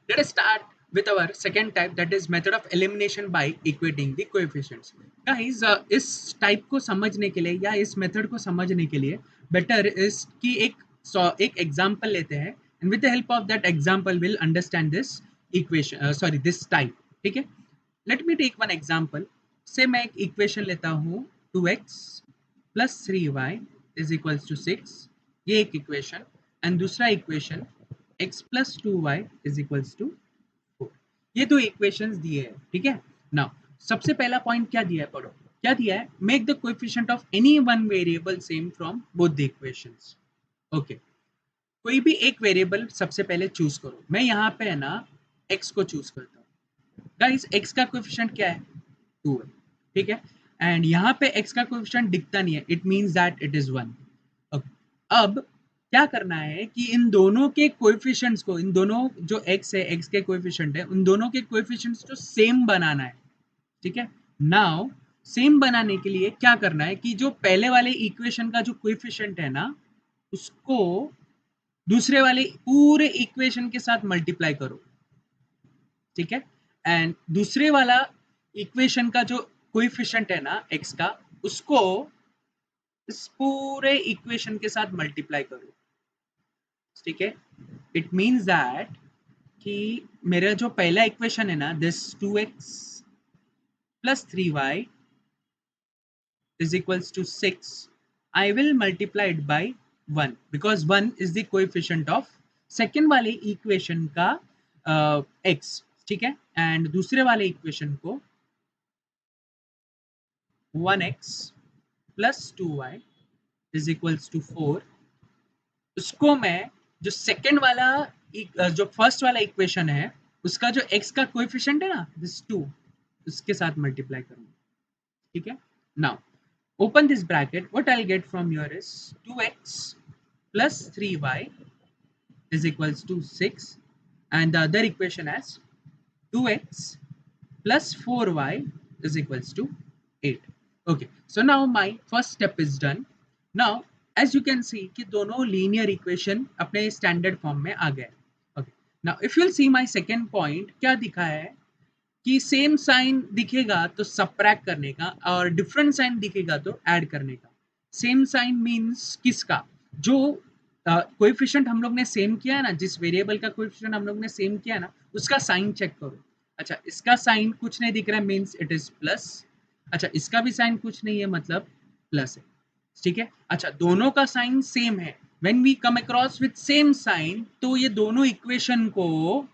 Let us start with our second type, that is method of elimination by equating the coefficients. Guys, इस type को समझने के लिए या इस मेथड को समझने के लिए बेटर इज कि एक एग्जांपल लेते हैं, and with the help of that example will understand this equation, sorry this type. ठीक है, let me take one example. से मैं एक इक्वेशन लेता हूँ 2x plus 3y is equals to 6, ये एक इक्वेशन. एंड दूसरा equation x plus 2y is equals to 4. ये दो इक्वेशंस दिए हैं. ठीक है, नाउ सबसे पहला पॉइंट क्या दिया है, पढ़ो क्या दिया है. Make the coefficient of any one variable same from both the equations. Okay, कोई भी एक वेरिएबल सबसे पहले चूज करो. मैं यहाँ पे है ना x को चूज करता हूँ. गाइस, x का कोएफिशिएंट क्या है, 2 है. ठीक है, एंड यहाँ पे x का कोएफिशिएंट दिखता नहीं है, it means that it is 1. अब क्या करना है कि इन दोनों के कोएफिशिएंट्स को, इन दोनों जो x है, x के कोएफिशिएंट है, उन दोनों के कोएफिशिएंट्स को सेम बनाना है. ठीक है, नाउ सेम बनाने के लिए क्या करना है कि जो पहले वाले इक्वेशन का जो कोएफिशिएंट है ना, उसको दूसरे वाले पूरे इक्वेशन के साथ मल्टीप्लाई करो. ठीक है, एंड दूसरे वाला इक्वेशन का जो कोएफिशिएंट है ना x का, उसको इस पूरे इक्वेशन के साथ मल्टीप्लाई करो. ठीक है, इट मीन्स दैट कि मेरा जो पहला इक्वेशन है ना, this 2x plus 3y is equals to 6, I will multiply it by 1 because 1 is the coefficient of second वाले इक्वेशन का x. ठीक है, एंड दूसरे वाले इक्वेशन को 1x plus 2y is equals to 4, उसको मैं जो सेकंड वाला जो फर्स्ट वाला इक्वेशन है, उसका जो x का कोएफिशिएंट है ना, दिस 2, उसके साथ मल्टीप्लाई करूंगा. ठीक है, now open this bracket, what I'll get from here is 2x plus 3y is equals to 6, and the other equation as 2x plus 4y is equals to 8. Okay, so now my first step is done. Now as you can see कि दोनों linear equation अपने standard form में आ गए. Okay, now if you'll see my second point, क्या दिखा है कि same sign दिखेगा तो सबट्रैक्ट करने का, और डिफरेंट साइन दिखेगा तो ऐड करने का. सेम साइन मींस किसका, जो कोएफिशिएंट हम लोग ने सेम किया है ना, जिस वेरिएबल का कोएफिशिएंट हम लोग ने सेम किया है ना, उसका साइन चेक करो. अच्छा, इसका साइन कुछ नहीं दिख रहा है, मींस इट इज प्लस. अच्छा, इसका भी साइन कुछ नहीं है, मतलब प्लस है. ठीक है, अच्छा दोनों का साइन सेम है. When we come across with same sign, तो ये दोनों इक्वेशन को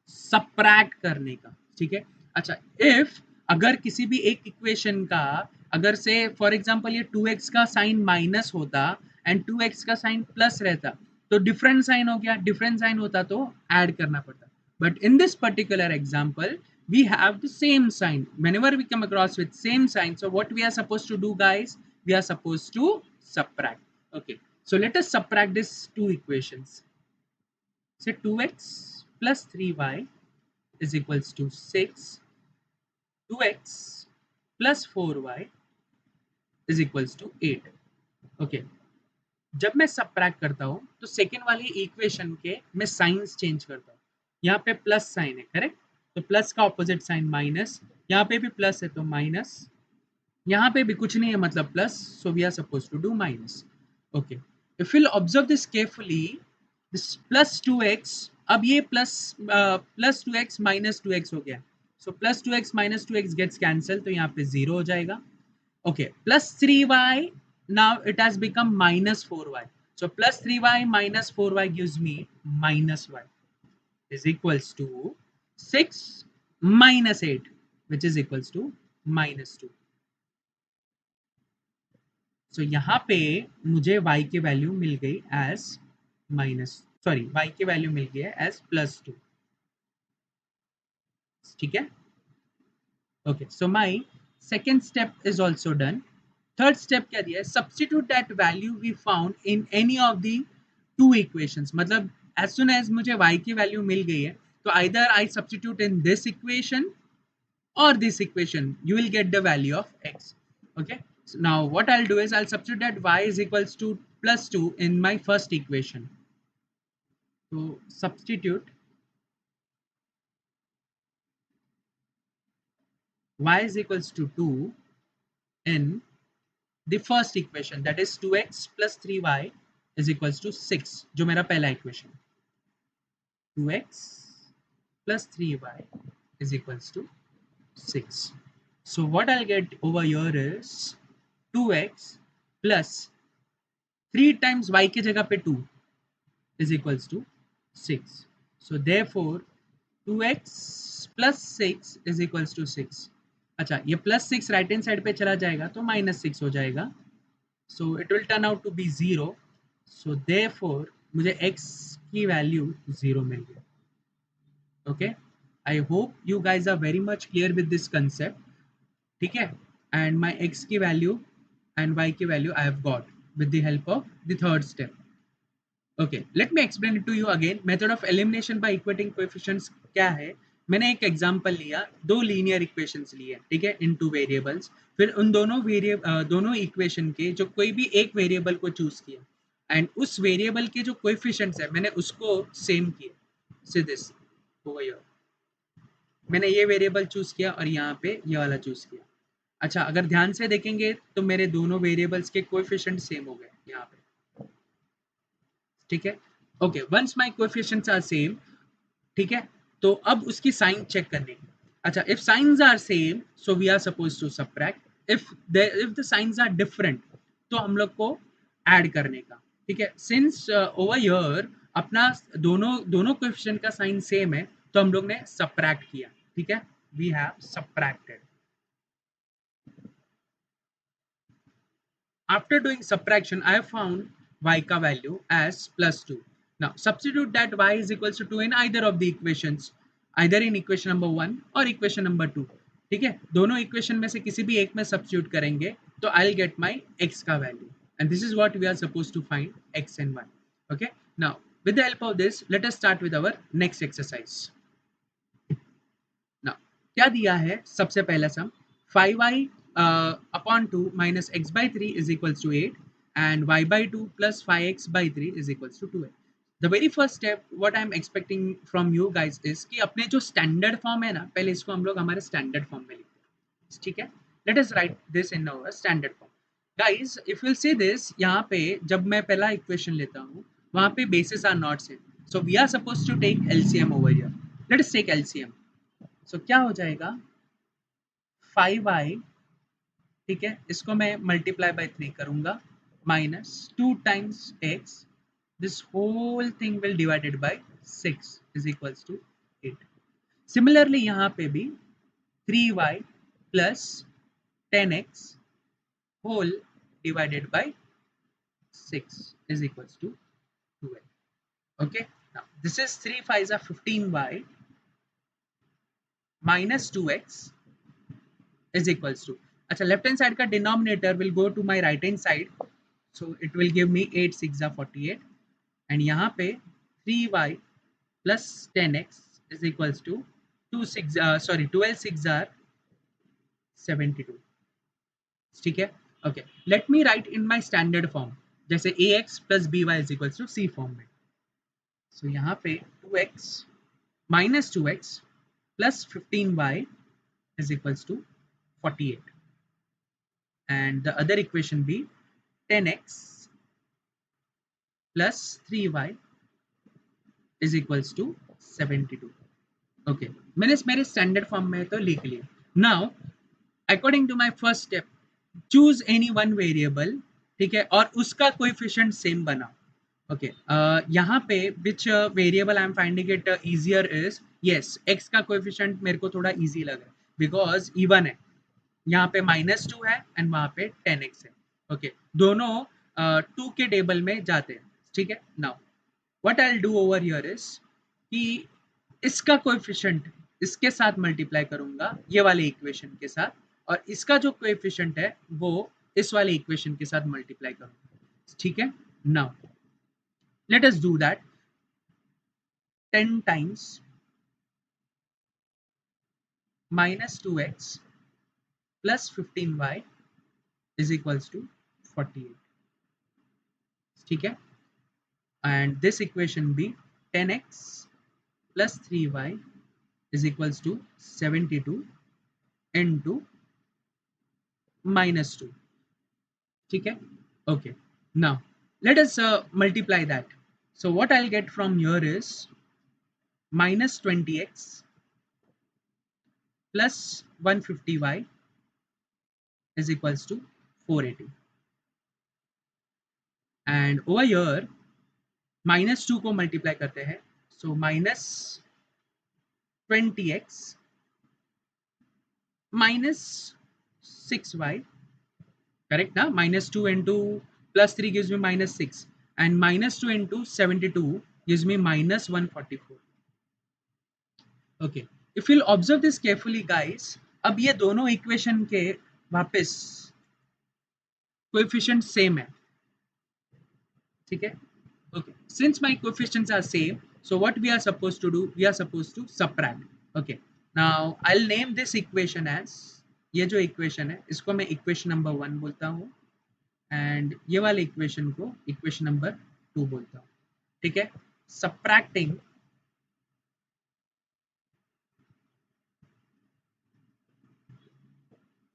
सबट्रैक्ट करने का. ठीक है, अच्छा इफ अगर किसी भी एक इक्वेशन का, अगर से फॉर एग्जांपल ये 2x का साइन माइनस होता एंड 2x का साइन प्लस रहता, तो डिफरेंट साइन हो गया. डिफरेंट साइन होता तो ऐड करना पड़ता. But in this particular example we have the same sign. Whenever we come across with same sign, so what we are supposed to do, guys, we are supposed to subtract. Okay, so let us subtract these two equations. Say 2x plus 3y is equals to 6, 2x plus 4y is equals to 8. Okay, जब मैं subtract करता हूँ तो second वाली equation के मैं science change करता हूँ. यहाँ पे प्लस साइन है, करेक्ट, तो प्लस का ऑपोजिट साइन माइनस. यहाँ पे भी प्लस है तो माइनस, यहाँ पे भी कुछ नहीं है मतलब plus, so we are suppose to do minus. Okay, if you observe this carefully, this plus 2x, अब ये प्लस 2x माइनस 2x हो गया, so plus 2x minus 2x gets cancel, तो यहाँ पे 0 हो जाएगा. Okay, plus 3y, now it has become minus 4y. So plus 3y minus 4y gives me minus y is equals to 6 minus 8, which is equals to minus 2. So यहाँ पे मुझे y की value मिल गई एज y की value मिल गई है एज +2. ठीक है, okay, so my second step is also done. Third step क्या दिया है, substitute that value we found in any of the two equations. मतलब एज सुन एज मुझे y की वैल्यू मिल गई है, तो either I substitute in this equation or this equation, you will get the value of x. Okay, so now what I'll do is I'll substitute that y is equals to +2 in my first equation. So substitute y is equals to 2 in the first equation, that is 2x plus 3y is equals to 6, जो मेरा पहला equation, 2x plus 3y is equals to 6. So what I'll get over here is 2x plus 3 times y की जगह पे 2 is equals to 6. So therefore 2x plus 6 is equals to 6. अच्छा, ये plus 6 right hand side पे चला जाएगा तो minus 6 हो जाएगा. So it will turn out to be 0. So therefore मुझे x की वैल्यू 0 मिल गई. Okay, I hope you guys are very much clear with this concept. ठीक है, and my x की वैल्यू and y की value I have got with the help of the third step. Okay, let me explain it to you again. Method of elimination by equating coefficients क्या है. मैंने एक example लिया, दो linear equations लिए, ठीक है, इन टू वेरिएबल्स. फिर उन दोनों इक्वेशन के जो कोई भी एक वेरिएबल को चूज किया एंड उस वेरिएबल के जो कोएफिशिएंट्स है मैंने उसको सेम किया. सी दिस ओवर हियर, मैंने ये वेरिएबल चूज किया और यहाँ पे ये वाला चूज किया. अच्छा, अगर ध्यान से देखेंगे तो मेरे दोनों वेरिएबल्स के कोएफिशिएंट सेम हो गए यहाँ पे. ठीक है, okay, once my coefficients are same, ठीक है, तो अब उसकी साइन चेक करने की. अच्छा, if signs are same so we are suppose to subtract. If the signs are different तो हम लोग को ऐड करने का. ठीक है, सिंस ओवर हियर अपना दोनों दोनों कोएफिशिएंट का साइन सेम है तो हम लोग ने सबट्रैक्ट किया. ठीक है, we have subtracted. After doing subtraction, I have found y ka value as plus 2. Now, substitute that y is equals to 2 in either of the equations, either in equation number 1 or equation number 2. ठीक है, दोनों equation में से किसी भी एक में substitute करेंगे तो I'll get my x का value, and this is what we are supposed to find, x and y. Okay, now with the help of this, let us start with our next exercise. Now, क्या दिया है, सबसे पहला सम 5y upon 2 minus x by 3 is equals to 8 and y by 2 plus 5x by 3 is equals to 2a. The very first step what I am expecting from you guys is कि अपने जो standard form है ना, पहले इसको हम लोग हमारे स्टैंडर्ड फॉर्म में लिखते हैं. ठीक है, let us write this in our standard form. Guys, if you see this, यहाँ पे जब मैं पहला इक्वेशन लेता हूँ वहाँ पे basis are not same, so we are suppose to take LCM over here. Let us take LCM. So क्या हो जाएगा, 5y, ठीक है, इसको मैं मल्टीप्लाई बाय 3 करूंगा minus 2 times x, this whole thing will divided by 6 is equals to 8. Similarly यहाँ पे भी 3y plus 10x whole divided by 6 is equals to 12. Okay, now this is 3 5s are 15y minus 2x is equals to, अच्छा, left hand side का denominator will go to my right hand side, so it will give me 8 6 48 and यहाँ पे 3y plus 10x is equals to 12 6 are 72. ठीक है, okay, let me right in my standard form, जैसे ax plus by is equals to c form में. सो यहाँ पे 2x minus 2x plus 15y is equals to 48 and the other equation be 10x plus 3y is equals to 72. Okay, मैंने मेरे standard form में तो लिख लिया. Now according to my first step, choose any one variable, ठीक है, और उसका कोएफिशिएंट सेम बना. ओके, यहाँ पे which variable I am finding it easier is, yes, x का कोएफिशिएंट मेरे को थोड़ा इजी लग रहा है बिकॉज इवन है, यहाँ पे -2 है एंड वहाँ पे 10x है. ओके, दोनों 2 के टेबल में जाते हैं. ठीक है, now what I will do over here is कि इसका कोएफिशिएंट इसके साथ मल्टीप्लाई करूंगा ये वाले इक्वेशन के साथ, और इसका जो कोएफिशिएंट है वो इस वाले इक्वेशन के साथ मल्टीप्लाई करूंगा. ठीक है, now let us do that. 10 times -2x plus 15y is equals to 48. ठीक है, and this equation be 10x plus 3y is equals to 72 into -2. ठीक है? Okay. Now let us multiply that. So what I'll get from here is -20x plus 150y is equals to 480. And over here -2 को multiply करते हैं, so -20x minus 6y, correct na? -2 into +3 gives me -6, and -2 into 72 gives me -144. Okay, if you'll observe this carefully guys, अब ये दोनों equation के वापस coefficient same है, ठीक है? Okay, since my coefficients are same, so what we are supposed to do, we are supposed to subtract. Okay, now I'll name this equation as, ये जो इक्वेशन है इसको मैं इक्वेशन नंबर 1 बोलता हूँ, एंड ये वाले इक्वेशन को इक्वेशन नंबर 2 बोलता हूँ, ठीक है? Subtracting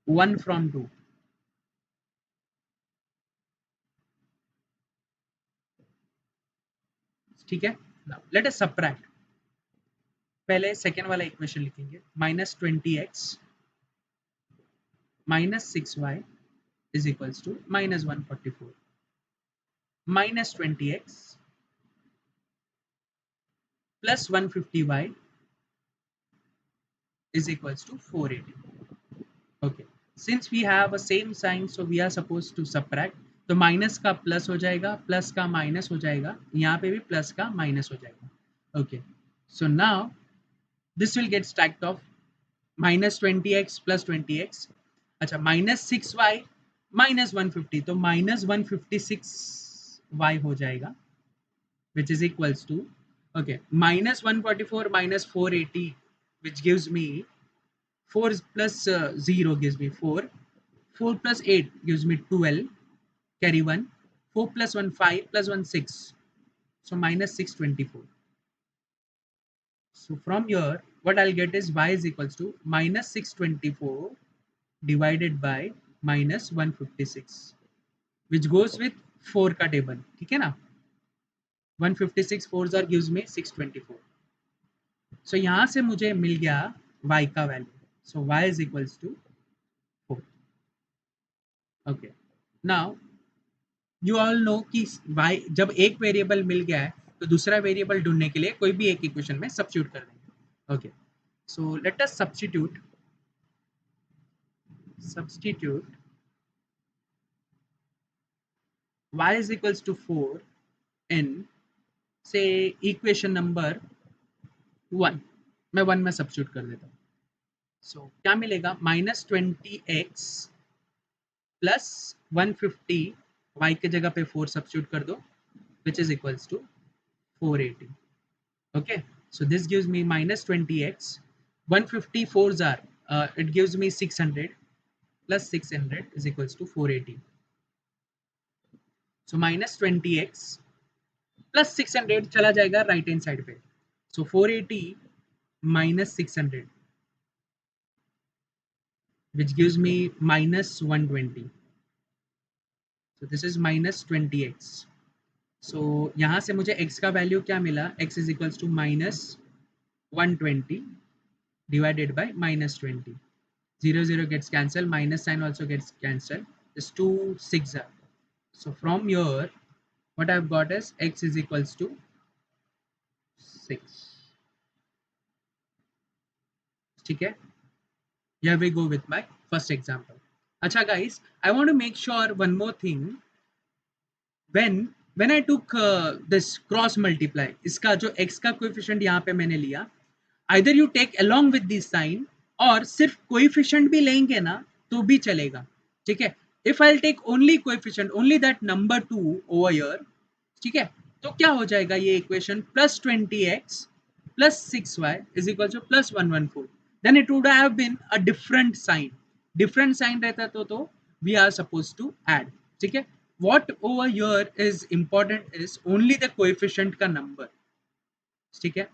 one from 2, ठीक है? Now let us subtract. पहले सेकेंड वाला इक्वेशन लिखेंगे, -20x -6y is equals to -144, -20x plus 150y is equals to 480. Okay, since we have a same sign, so we are supposed to subtract. तो minus का plus हो जाएगा, plus का minus हो जाएगा, यहाँ पे भी प्लस का माइनस हो जाएगा. Okay, so now this will get स्ट्रैक्ट of -20x plus 20x. अच्छा, -6y -150, तो -156y हो जाएगा, which is equals to, okay, -144 -480, which gives me 4 plus 0 gives me 4, 4 plus 8 gives me 12, carry 1, 4 plus 1 5 plus 1 6, so -624. So from here what I'll get is y is equals to -624 divided by -156, which goes with 4 का table, ठीक है ना? 156 4s are gives me 624. so यहाँ से मुझे मिल गया y का value, so y is equals to 4. okay, now you all know कि y जब एक वेरिएबल मिल गया है तो दूसरा वेरिएबल ढूंढने के लिए कोई भी एक इक्वेशन में सब्स्टिट्यूट कर देंगे. Okay, so let us substitute y is equals to 4 in say equation number 1. मैं 1 में सब्स्टिट्यूट कर देता हूँ. सो क्या मिलेगा, -20x प्लस 150, y के जगह पे 4 सब्स्टिट्यूट कर दो, which is equals to 480. okay, so this gives me -20x, 154s are it gives me 600 plus 600 is equals to 480. so -20x plus 600 चला जाएगा राइट हैंड साइड पे, so 480 minus 600 which gives me -120. so this is -20x. so यहाँ से मुझे x का value क्या मिला, x is equals to -120 divided by -20. 0 0 gets cancelled, minus sign also gets cancelled, this 2 6 are. so from here what I've got is x is equals to 6. ठीक है, here we go with my first example. अच्छा guys, I want to make sure one more thing. when I took this cross multiply, इसका जो x का coefficient यहाँ पे मैंने लिया, either you take along with this sign और सिर्फ कोएफिशिएंट भी लेंगे ना तो भी चलेगा, ठीक है? if I'll take only coefficient, only that number 2 over here, ठीक है, तो क्या हो जाएगा ये equation, +20x plus 6y is equal to +114. then it would have been a different sign. different sign रहता तो we are supposed to add, ठीक है? what over here is important is only the coefficient का number, ठीक है?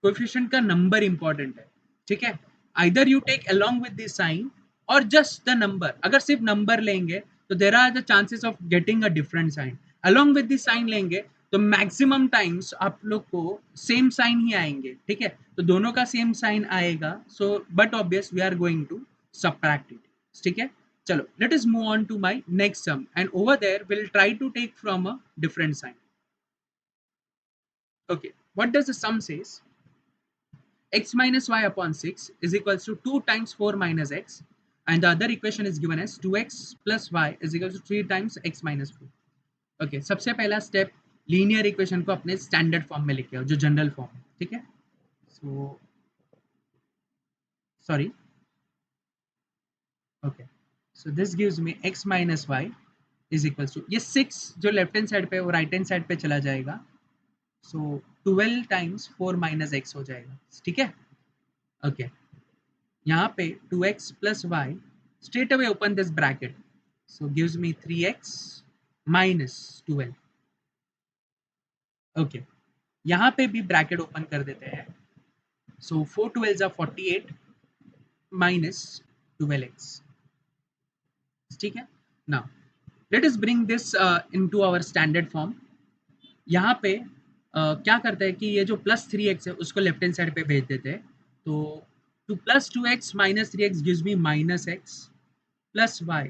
Coefficient का number important है, ठीक है? either you take along with the sign or just the number. अगर सिर्फ नंबर लेंगे तो there are the chances of getting a different sign. along with the sign लेंगे तो मैक्सिमम टाइम्स आप लोग को सेम साइन ही आएंगे, ठीक है, तो दोनों का सेम साइन आएगा, so but obvious we are going to subtract it, ठीक है. चलो, let us move on to my next sum and over there will try to take from a different sign. Okay, what does the sum says? X minus y upon 6 is equals to 2 times 4 minus x, and the other equation is given as 2x plus y is equals to 3 times x minus 4. Okay, सबसे पहला step linear equation को अपने standard form में लेके आओ, जो general form है, ठीक है. So sorry, okay, so this gives me x minus y is equals to, ये 6 जो लेफ्ट हैंड साइड पे वो राइट हैंड साइड पे चला जाएगा, सो 12 टाइम्स 4 माइनस x हो जाएगा, ठीक है. ओके, यहाँ पे 2x plus y, straight away open this bracket, so gives me 3x minus 12. Okay, यहाँ पे भी ब्रैकेट ओपन कर देते हैं, so 4 12s are 48 minus 12x, ठीक है. now let us bring this into our standard form. यहाँ पे क्या करते हैं कि ये जो प्लस 3x है उसको लेफ्ट हैंड साइड पे भेज देते हैं, तो two plus 2x minus 3x gives me minus x plus y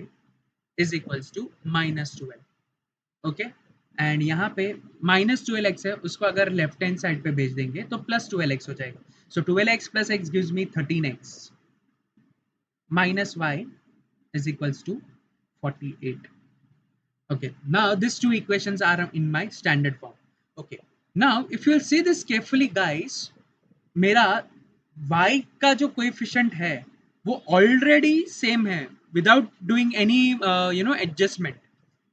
is equals to minus 12. Okay, and यहाँ पे माइनस 12x है, उसको अगर लेफ्ट हैंड साइड पे भेज देंगे तो प्लस 12x हो जाएगा, सो 12x plus x gives me 13x minus y is equals to 48. Okay, now these two equations are in my standard form. Okay, now if you will see this carefully guys, मेरा y का जो coefficient है वो already same है without doing any adjustment,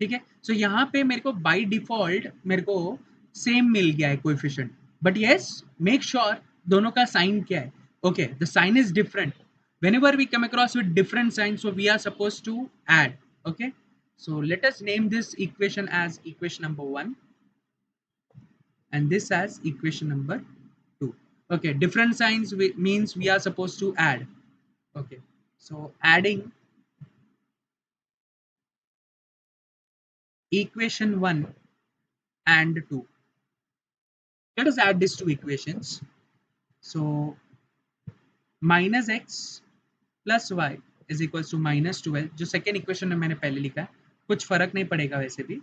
ठीक है. सो यहाँ पे मेरे को बाय डिफॉल्ट मेरे को सेम मिल गया है coefficient, but yes make sure दोनों का साइन क्या है. Okay, the sign is different whenever we come across with different signs, so we are supposed to add. Okay, so let us name this equation as equation number 1 and this as equation number 2. Okay, different signs means we are supposed to add. Okay, so adding equation 1 and 2, let us add these two equations. So minus x plus y is equals to minus 12, जो second equation में मैंने पहले लिखा है, कुछ फर्क नहीं पड़ेगा वैसे भी.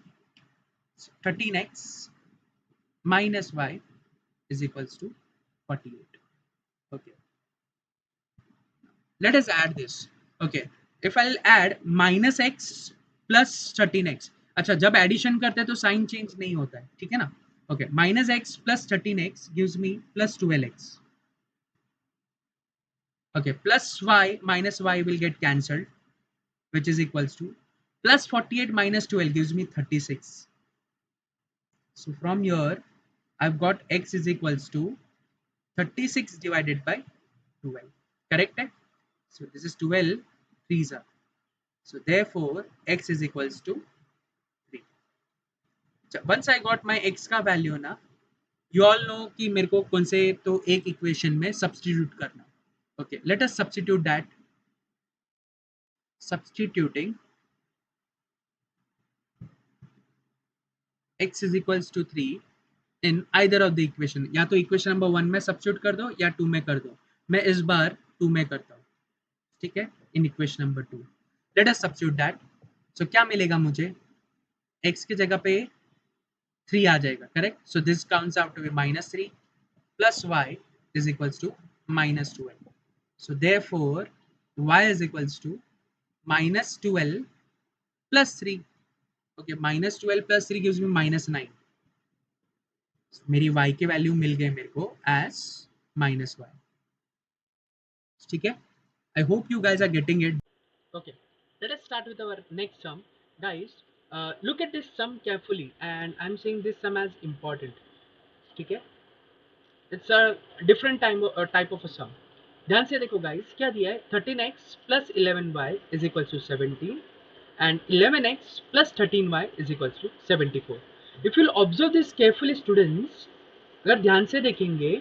13x minus y is equals to 48. Okay, let us add this. Okay, if I will add minus x plus 13x, अच्छा जब एडिशन करते हैं तो साइन चेंज नहीं होता है, ठीक है ना. Okay, minus x plus 13x gives me plus 12x. Okay, plus y minus y will get cancelled, which is equals to plus 48 minus 12 gives me 36. So from here I've got x is equals to 36 divided by 12, correct? So this is 12 threes are, so therefore x is equals to 3. So once I got my x का value ना, you all know कि मेरे को कौन से तो एक equation में substitute करना. Okay, let us substitute that. Substituting x is equals to 3 in either of the equation, या तो equation number 1 में substitute कर दो या 2 में कर दो. मैं इस बार 2 में करता हूँ, ठीक है, in equation number 2. Let us substitute that. So क्या मिलेगा मुझे, x की जगह पे 3 आ जाएगा, correct? So this comes out to be minus 3 plus y is equals to minus 12. So therefore y is equals to minus 12 plus 3. Okay, minus 12 plus 3 gives me minus 9. So मेरी y की value मिल गई मेरे को as minus y, ठीक है. I hope you guys are getting it. Okay, let us start with our next sum. Guys, look at this sum carefully and I'm saying this sum as important, ठीक है. It's a different type of a sum. ध्यान से देखो guys, क्या दिया है, 13x plus 11y is equals to 17 and 11x plus 13y is equals to 74. If you'll observe this carefully students, अगर ध्यान से देखेंगे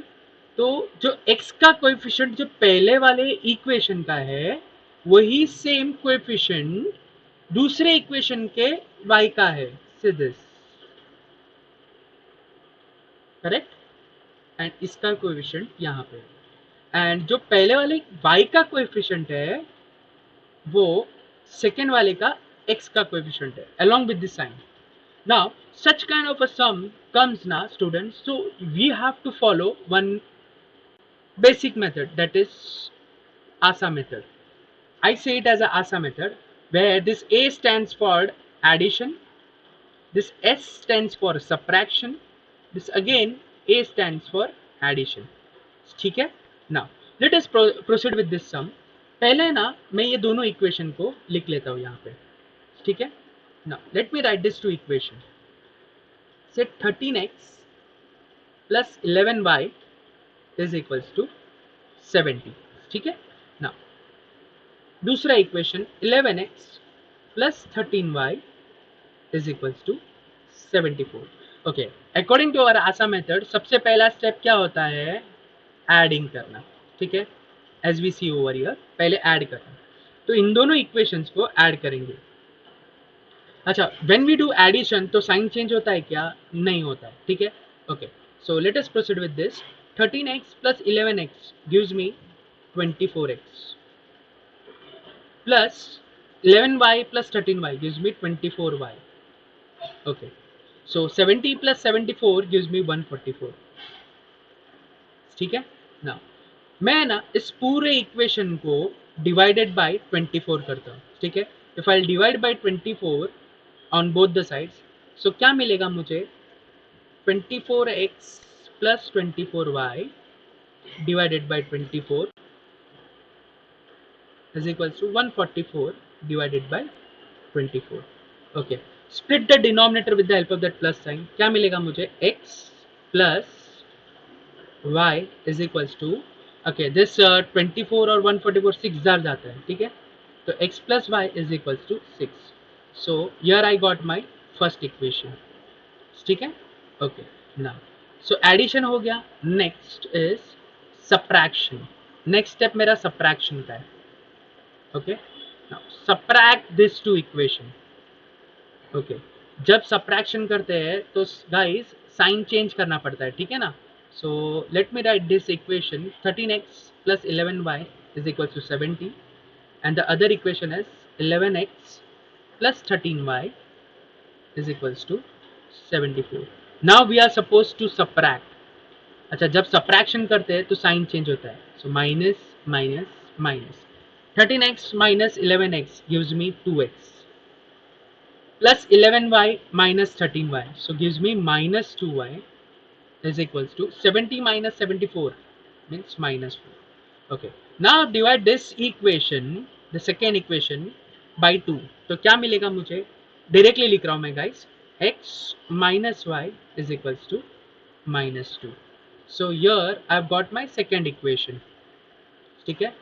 तो जो x का कोएफिशिएंट जो पहले वाले इक्वेशन का है वही सेम कोएफिशिएंट दूसरे इक्वेशन के y का है, से दिस करेक्ट। एंड इसका कोएफिशिएंट यहाँ पे, एंड जो पहले वाले y का कोएफिशिएंट है वो सेकेंड वाले का x का कोएफिशिएंट है along with this sign. Now such kind of a sum comes now students, so we have to follow one basic method, that is ASA method. I say it as a ASA method, where this A stands for addition, this S stands for subtraction, this again A stands for addition. ठीक है। Now let us proceed with this sum. पहले ना मैं ये दोनों equation को लिख लेता हूँ यहाँ पे, ठीक है। Now let me write this two equation. Say 13x plus 11y is equals to 70, ठीक है। Now दूसरा equation 11x plus 13y is equals to 74. Okay, according to our आसा मेथड सबसे पहला स्टेप क्या होता है, एडिंग करना, ठीक है। As we see over here, पहले ऐड करना, तो इन दोनों इक्वेशंस को ऐड करेंगे। अच्छा, व्हेन वी डू एडिशन तो साइन चेंज होता है क्या, नहीं होता है, ठीक है। Okay, so let us proceed with this. 13x plus 11x gives me 24x plus 11y plus 13y gives me 24y. Okay, so 70 plus 74 gives me 144, ठीक है ना। मैं ना इस पूरे इक्वेशन को डिवाइडेड बाय 24 करता हूँ, ठीक है। If I divide by 24 on both the sides, so क्या मिलेगा मुझे, 24x plus 24y divided by 24 is equals to 144 divided by 24. Okay, split the denominator with the help of that plus sign. क्या मिलेगा मुझे, x plus y is equals to, okay, this 24 और 144 6 jar जाता है, ठीक है। तो x plus y is equals to 6. So here I got my first equation, ठीक है। Okay, now so addition हो गया, next is subtraction. next step मेरा subtraction का है। okay, now subtract these two equation. okay, जब subtraction करते हैं तो guys sign change करना पड़ता है, ठीक है ना। so let me write this equation, 13x plus 11y is equal to 70, and the other equation is 11x plus 13y is equals to 74. now we are supposed to subtract. अच्छा, जब subtraction करते हैं तो sign change होता है, so minus minus minus, 13x minus 11x gives me 2x plus 11y minus 13y, so gives me minus 2y is equals to 70 minus 74 means minus 4. okay, now divide this equation, the second equation, by 2. तो क्या मिलेगा मुझे, directly लिख रहा हूं मैं guys, x minus y is equals to minus 2. so here I've got my second equation, ठीक है।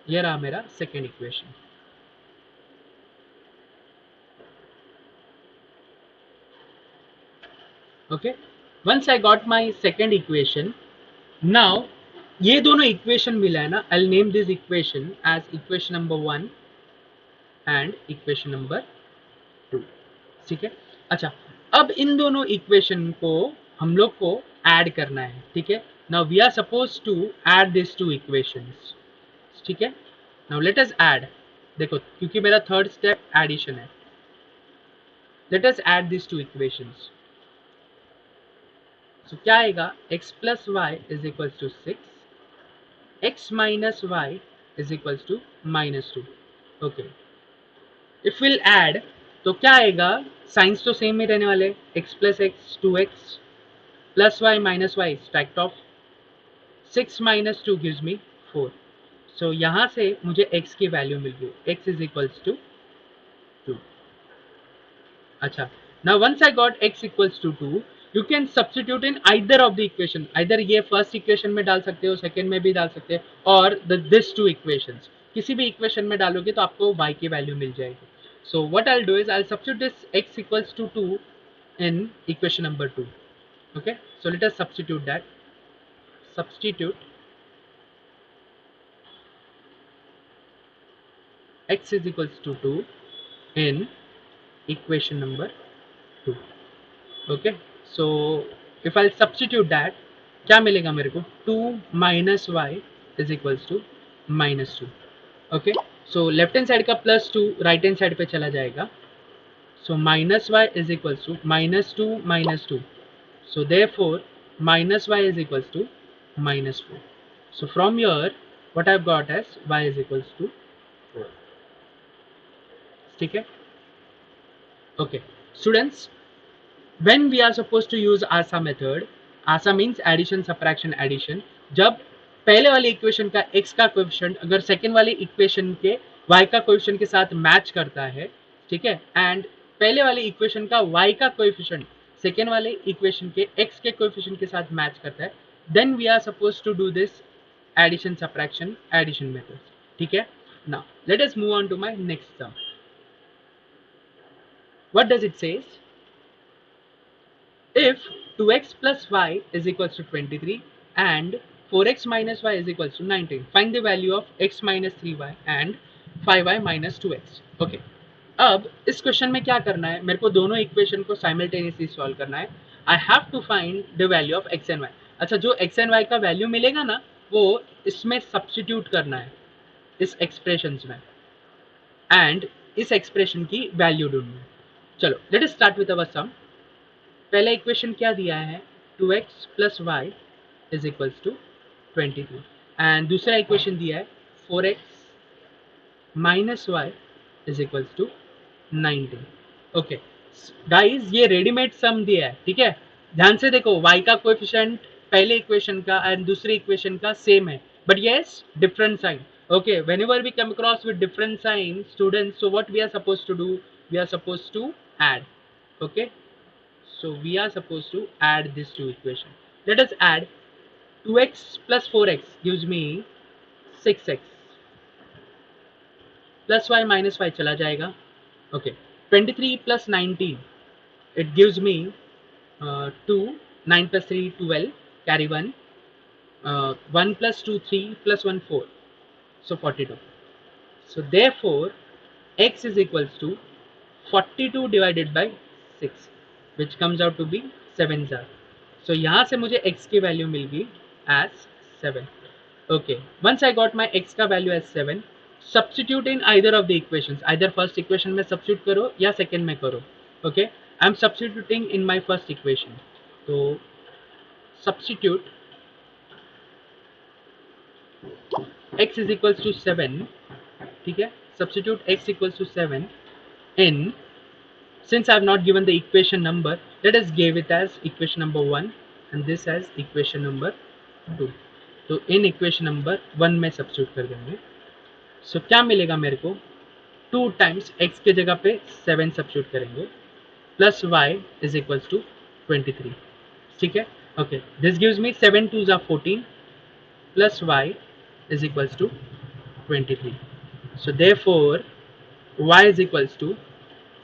ये रहा मेरा second equation. Okay, once I got my second equation, now ये दोनों इक्वेशन मिला है ना, I will name this equation as equation number 1 and equation number 2, ठीक है। अच्छा, अब इन दोनों इक्वेशन को हम लोग को ऐड करना है, ठीक है। Now we are suppose to add this two equations, ठीक है। नाउ लेट अस ऐड, देखो क्योंकि मेरा थर्ड स्टेप एडिशन है, let us add this two equations. So क्या आएगा, x plus y is equal to 6, x minus y is equal to minus 2। Okay, if will add तो क्या आएगा, science तो सेम ही रहने वाले, x plus x 2x plus y minus y struck off, 6 minus 2 gives me 4। सो यहाँ से मुझे x की वैल्यू मिल गई, x इज इक्वल्स टू 2। अच्छा, now once I got x equals to 2, you can substitute in either of the equation. either ये first equation में डाल सकते हो, second में भी डाल सकते हो, और this two equations किसी भी equation में डालोगे तो आपको y की वैल्यू मिल जाएगी। so what I'll do is I'll substitute this x equals to 2 in equation number 2. okay, so let us substitute that, substitute x is equals to 2 in equation number 2. Okay, so if I'll substitute that, क्या मिलेगा मेरे को? 2 minus y is equals to minus 2. Okay, so left hand side का plus 2 right hand side पे चला जाएगा. So minus y is equals to minus two. So therefore minus y is equals to minus 4. So from here what I have got as y is equals to 4. ठीक है. Okay students, when we are supposed to use ASA method, ASA means addition subtraction addition, जब पहले वाले equation का x का coefficient अगर second वाले equation के y का कोएफिशिएंट के साथ मैच करता है, ठीक है, एंड पहले वाले इक्वेशन का y का कोएफिशिएंट सेकेंड वाले इक्वेशन के x के कोएफिशिएंट के साथ मैच करता है, then we are suppose to do this addition subtraction addition method. ठीक है. Now let us move on to my next sum. What does it says? If 2x plus y is equals to 23 and 4x minus y is equals to 19, find the value of x minus 3y and 5y minus 2x. Okay. अब इस question में क्या करना है? मेरे को दोनों equation को साइमल्टेनियसली सॉल्व करना है. I have to find the value of x and y. अच्छा, जो x एंड y का वैल्यू मिलेगा ना, वो इसमें सब्स्टिट्यूट करना है इस एक्सप्रेशन में, एंड इस एक्सप्रेशन की वैल्यू ढूंढनी है. चलो let us start with our sum. पहला इक्वेशन क्या दिया है? 2x plus y is equals to 23 and दूसरा इक्वेशन दिया है 4x minus y is equals to 19. Okay guys, ये रेडीमेड सम दिया है. ठीक है, ध्यान से देखो, y का कोएफिशिएंट पहले इक्वेशन का एंड दूसरे इक्वेशन का सेम है, but yes different sign. Okay, whenever we come across with different sign students, so what we are suppose to do? We are suppose to add. Okay, so we are supposed to add these two equations. Let us add 2x plus 4x gives me 6x plus y minus y चला जाएगा. Okay, 23 plus 19 it gives me 2, 9 plus 3 12, carry 1, 1 plus 2 3 plus 1 4, so 42. So therefore x is equals to 42 divided by 6, which comes out to be 7 jar. So यहाँ से मुझे x की value मिल गई as 7. Okay, once I got my x का value as 7, substitute in either of the equations. Either first equation में substitute करो या second में करो. Okay, I am substituting in my first equation. तो substitute x is equals to 7. ठीक है, substitute x equals to 7 in, since I have not given the equation number, let us give it as equation number 1 and this as equation number 2. तो in equation number 1 में substitute कर देंगे. सो क्या मिलेगा मेरे को? 2 टाइम्स x के जगह पे 7 सब्स्टिट्यूट करेंगे plus y is equals to 23. ठीक है. ओके, दिस गिव्स मी 7 2 ज़ा 14 plus y is equals to 23. So therefore y is equals to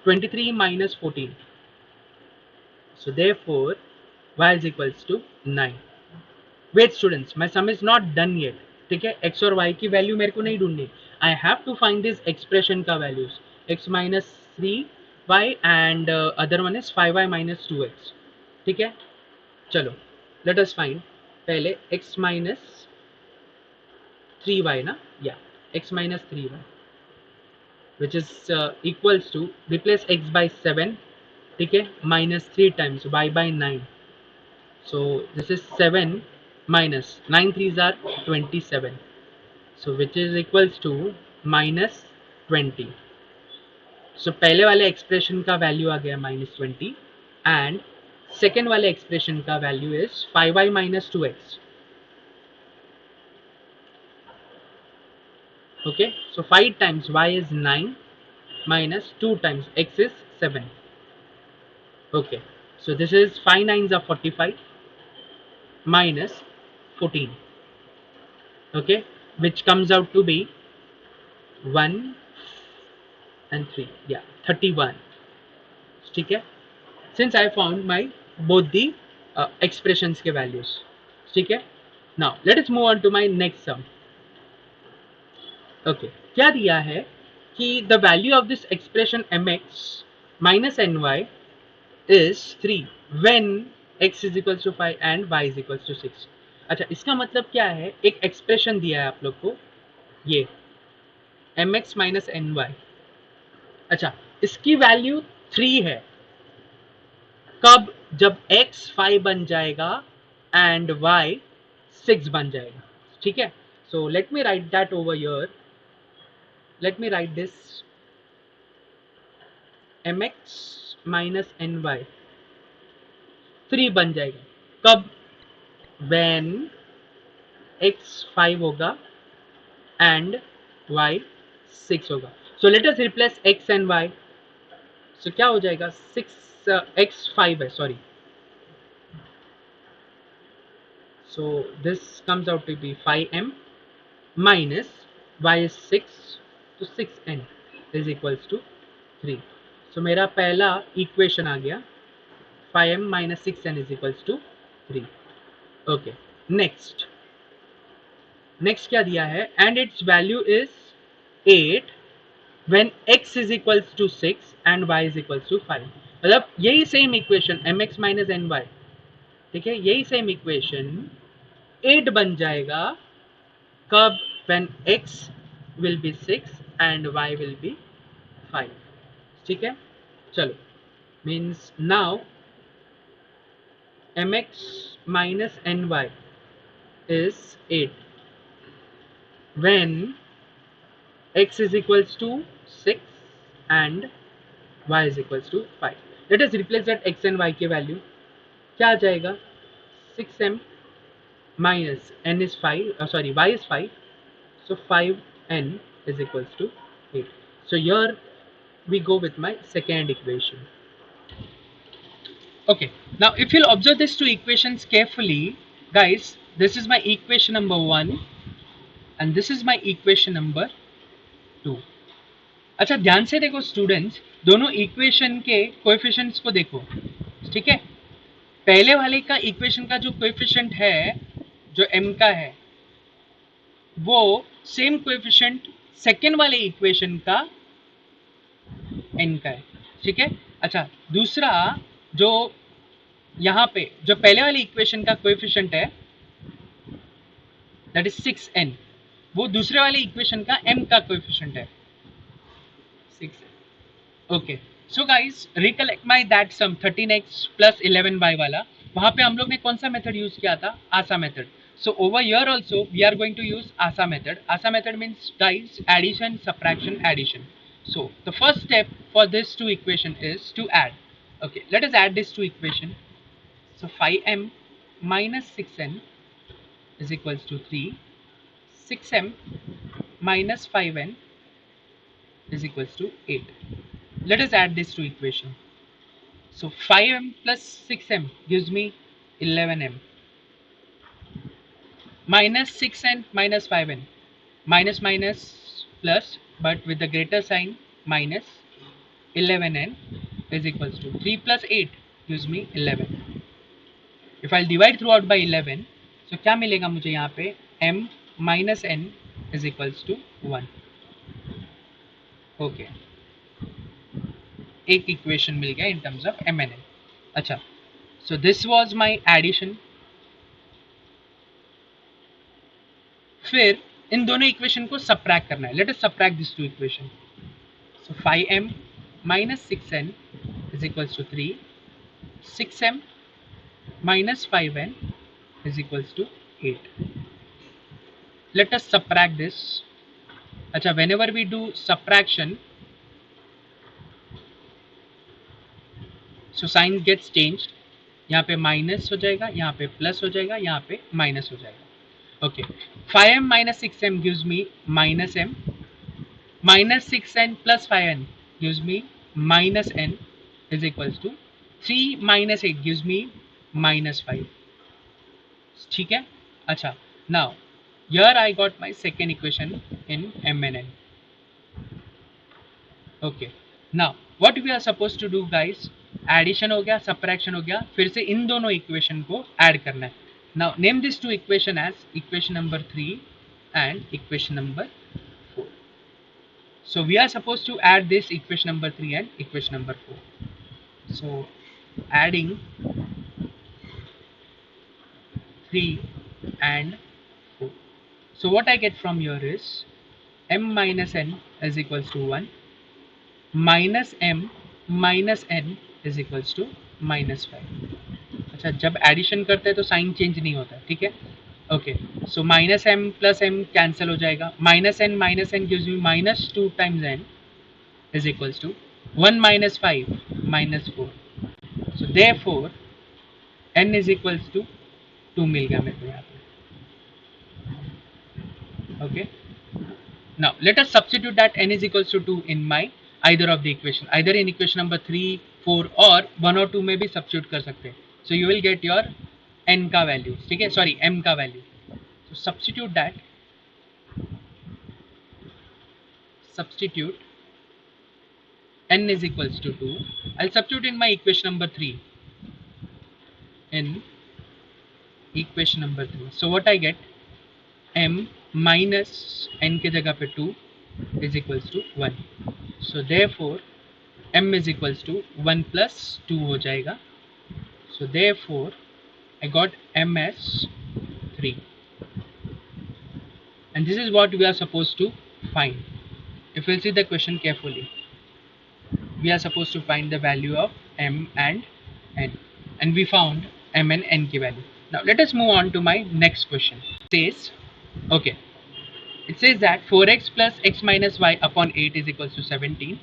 23 minus 14. So therefore y is equals to 9. Wait students, my sum is not done yet. ठीक है, x और y की value मेरे को नहीं ढूंढनी. I have to find this expression का values, x minus 3y and other one is 5y minus 2x. ठीक है, चलो let us find पहले x minus 3y ना, या x minus 3y, which is equals to, replace x by 7, ठीक है, minus 3 times y by 9. So this is 7 minus 9 3s are 27. So which is equals to minus 20. So पहले वाले expression का value आ गया minus 20 and second वाले expression का value is 5y minus 2x. Okay, so 5 times y is 9 minus 2 times x is 7. Okay, so this is 5 9s are 45 minus 14. Okay, which comes out to be 1 and 3, yeah, 31. ठीक है, since I found my both the expressions के values. ठीक है. Now let us move on to my next sum. Okay, क्या दिया है कि the value of this expression mx minus ny is 3 when x is equals to 5 and y is equals to 6. अच्छा, इसका मतलब क्या है? एक एक्सप्रेशन दिया है आप लोग को, ये mx minus ny. अच्छा, इसकी वैल्यू 3 है. कब? जब x 5 बन जाएगा एंड y 6 बन जाएगा. ठीक है, so let me right that over here. Let me right this mx minus ny 3 बन जाएगा. कब? when x 5 होगा एंड y 6 होगा. सो let us replace x and y. सो क्या हो जाएगा? 6 x 5 है, sorry. So this comes out to be 5m minus y is 6, तो 6n is equals to 3. So मेरा पहला इक्वेशन आ गया 5m minus 6n is equals to 3. Okay, next क्या दिया है? and its value is 8 when x is equals to 6 and y is equals to 5. मतलब यही same equation mx minus ny, ठीक है, यही सेम इक्वेशन 8 बन जाएगा. कब? when x will be 6 and y will be 5. ठीक है, चलो. means now mx minus ny is 8 when x is equals to 6 and y is equals to 5. let us replace that x and y के value. क्या आ जाएगा? 6m minus n is 5, sorry, y is 5, so 5n is equals to 8. So here we go with my second equation. Okay, now if you'll observe these two equations carefully, guys, this is my equation number 1 and this is my equation number 2. अच्छा, ध्यान से देखो students, दोनों equation के coefficients को देखो. ठीक है, पहले वाले का इक्वेशन का जो कोएफिशिएंट है, जो m का है, वो सेम कोएफिशिएंट सेकेंड वाले इक्वेशन का n का है. ठीक है, अच्छा, दूसरा जो यहाँ पे जो पहले वाले इक्वेशन का कोएफिशिएंट है दैट इज 6n, वो दूसरे वाले इक्वेशन का m का कोएफिशिएंट है 6n. Okay, so guys, recollect my that sum 13x plus 11y वाला. वहां पे हम लोग ने कौन सा मेथड यूज किया था? आसा method. So over here also we are going to use ASA method. ASA method means guys addition, subtraction, addition. So the first step for this two equation is to add. Okay, let us add this two equation. So 5m minus 6n is equals to 3. 6m minus 5n is equals to 8. Let us add this two equation. So 5m plus 6m gives me 11m. Minus 6n minus 5n, minus minus plus, but with the greater sign, minus 11n is equals to 3 plus 8 gives me 11. If I'll divide throughout by 11, so क्या मिलेगा मुझे यहाँ पे? m minus n is equals to 1. Okay, एक equation मिल गया in terms of m and n. अच्छा, so this was my addition. फिर इन दोनों इक्वेशन को सबट्रैक्ट करना है. Let us subtract this two equation. So 5m minus 6n is equals to 3. 6m minus 5n is equals to 8. Let us subtract this. अच्छा, whenever we do subtraction, so sign gets changed. यहाँ पे minus हो जाएगा, यहाँ पे plus हो जाएगा, यहाँ पे माइनस हो जाएगा. Okay, 5m minus 6m gives me minus m. Minus 6n plus 5n gives me minus n is equals to 3 minus 8 gives me minus 5. ठीक है, अच्छा, now here I got my second equation in m and n. Okay, now what we are supposed to do guys? Addition हो गया, subtraction हो गया, फिर से इन दोनों इक्वेशन को ऐड करना है. Now name these two equation as equation number 3 and equation number 4. So we are supposed to add this equation number 3 and equation number 4. So adding 3 and 4. So what I get from here is m minus n is equals to 1 minus m minus n is equals to minus 5. अच्छा, जब addition करते हैं तो sign change नहीं होता, ठीक है. Okay, so minus m plus m cancel हो जाएगा. Minus n gives me minus 2 times n is equals to 1 minus 5 minus 4. So therefore n is equals to 2 मिल गया मेरे को यहाँ पे. Okay, now let us substitute that n is equals to 2 in my either of the equation, either in equation number 3, 4 और 1 और 2 में भी substitute कर सकते हैं. So you will get your n का value, ठीक है, sorry m का value. So substitute that, substitute n is equals to 2. I'll substitute in my equation number 3, in equation number 3. So what I get, m minus n के जगह पे 2 is equals to 1. So therefore m is equals to 1 plus 2 हो जाएगा. So therefore I got m as 3, and this is what we are supposed to find. If we'll see the question carefully, we are supposed to find the value of m and n, and we found m and n की value. Now let us move on to my next question. It says, okay, it says that 4x plus x minus y upon 8 is equals to 17,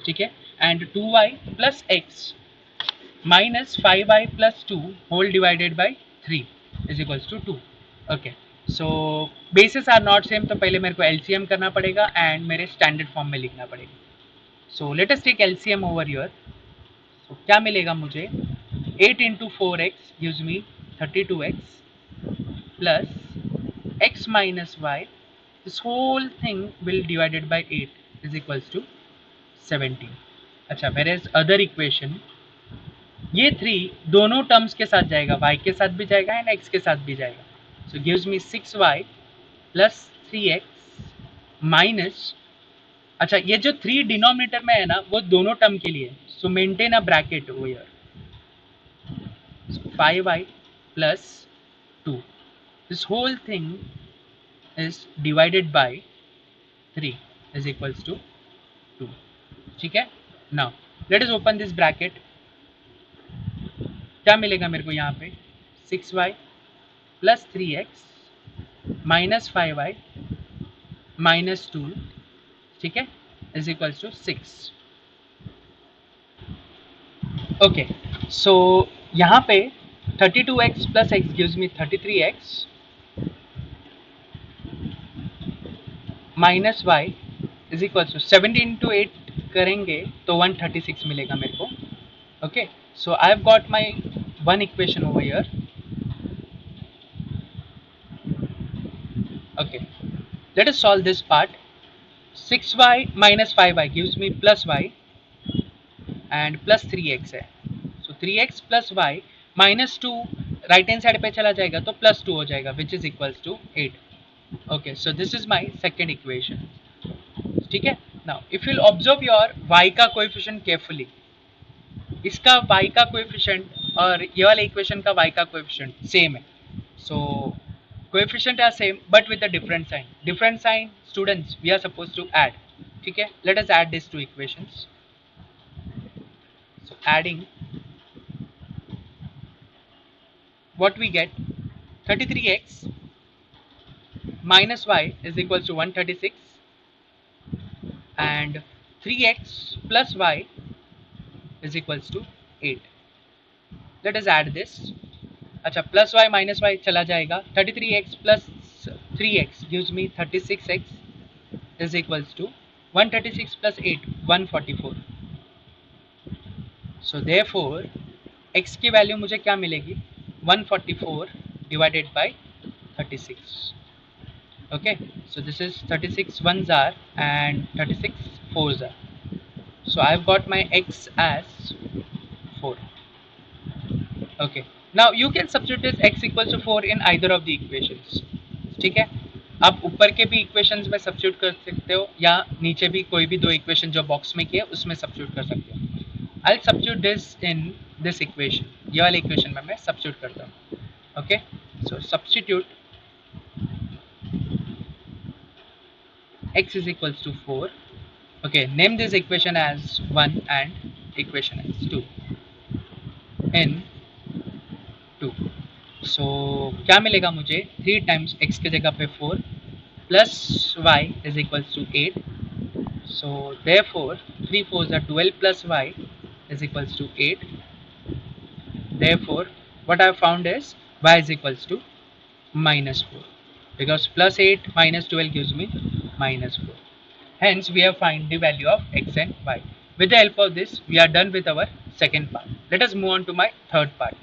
ठीक है, and 2y plus x minus 5y plus 2 whole divided by 3 is equals to 2. Okay, so bases are not same, तो पहले मेरे को LCM करना पड़ेगा and मेरे standard form में लिखना पड़ेगा. So let us take LCM over here. So क्या मिलेगा मुझे, 8 into 4x gives me 32x plus x minus y, this whole thing will divided by 8 is equals to 17. अच्छा, whereas other equation, ये 3 दोनों terms के साथ जाएगा, y के साथ भी जाएगा एंड x के साथ भी जाएगा. So gives me 6y plus 3x minus, अच्छा ये जो 3 डिनोमिनेटर में है ना वो दोनों टर्म के लिए, so maintain a bracket over here. 5y plus 2, this whole thing is divided by 3 is equals to 2, ठीक है. Now let us open this bracket. क्या मिलेगा मेरे को यहाँ पे, 6y plus 3x minus 5y minus 2, ठीक है, is equals to 6. Okay, so यहाँ पे 32x plus x gives me 33x minus y is equals to 17 to 8 करेंगे तो 136 मिलेगा मेरे को. Okay, so I have got my one equation over here. Okay, let us solve this part. 6y minus 5y gives me plus y and plus 3x है. So 3x plus y minus 2 right hand side पे चला जाएगा तो plus 2 हो जाएगा, which is equals to 8. Okay, so this is my second equation, ठीक है. Now if you'll observe your y का coefficient carefully, इसका y का कोएफिशिएंट और ये वाले इक्वेशन का y का कोएफिशिएंट सेम है. So coefficient are same but with a different sign. Different sign students we are suppose to add, ठीक है. Let us add this two equations. So adding, what we get, 33x minus y is equals to 136 and 3x plus y is equals to 8. Let us add this. अच्छा, plus y minus y चला जाएगा. 33x plus 3x gives me 36x is equals to 136 plus 8 144. So therefore x की value मुझे क्या मिलेगी, 144 divided by 36. Okay, so this is 36 ones are and 36 fours are. So I have got my x as 4. Okay, Now you can substitute x equals to 4 in either of the equations. ठीक है, आप ऊपर के भी equations में substitute कर सकते हो या नीचे भी कोई भी दो इक्वेशन जो बॉक्स में किए उसमें सब्स्टिट्यूट कर सकते हो. I substitute this in this equation, ये वाले इक्वेशन में मैं सब्स्टिट्यूट करता हूँ. Okay, so substitute x is equals to 4. Okay, name this equation as 1 and equation as 2 in 2. So क्या मिलेगा मुझे, 3 टाइम्स x के जगह पे 4 plus y is equals to 8. So therefore 3 4s are 12 plus y is equals to 8. Therefore what I have found is y is equals to minus 4, because plus 8 minus 12 gives me minus 4. Hence we have find the value of x and y. With the help of this we are done with our second part. Let us move on to my third part.